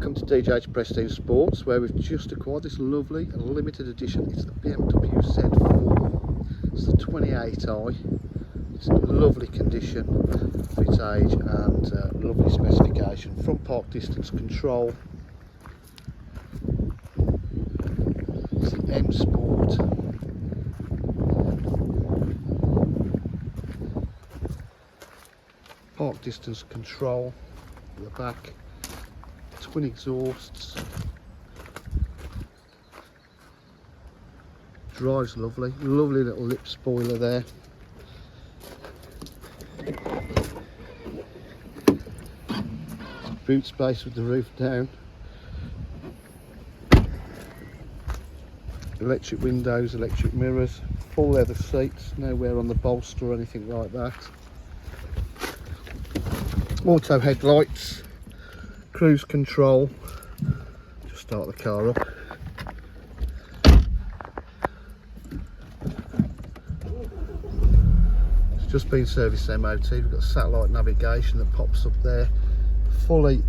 Welcome to DJH Prestige Sports, where we've just acquired this lovely limited edition. It's the BMW Z4. It's the 28i. It's in lovely condition for its age and lovely specification. Front park distance control. It's the M Sport. Park distance control at the back. Twin exhausts. Drives lovely. Lovely little lip spoiler there. Boot space with the roof down. Electric windows, electric mirrors, full leather seats, no wear on the bolster or anything like that. Auto headlights. Cruise control. Just start the car up. It's just been serviced MOT. We've got satellite navigation that pops up there. Fully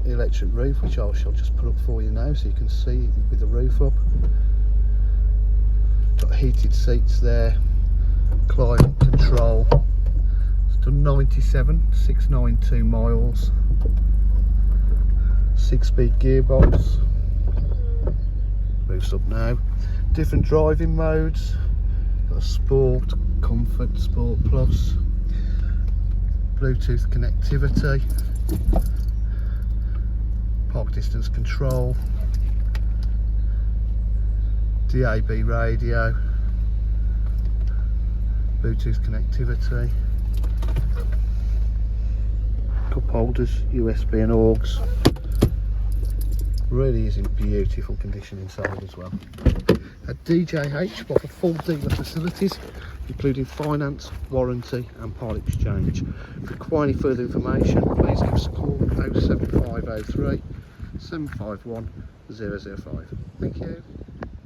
electric roof, which I shall just put up for you now so you can see with the roof up. Got heated seats there. Climate control. It's done 97,692 miles. 6-speed gearbox. Moves up now. Different driving modes. Got a sport, comfort, sport plus. Bluetooth connectivity. Park distance control. DAB radio. Bluetooth connectivity. Cup holders, USB and AUX. Really is in beautiful condition inside as well. At DJH, we offer full dealer facilities, including finance, warranty and part exchange. If you require any further information, please give us a call 07503 751 005. Thank you.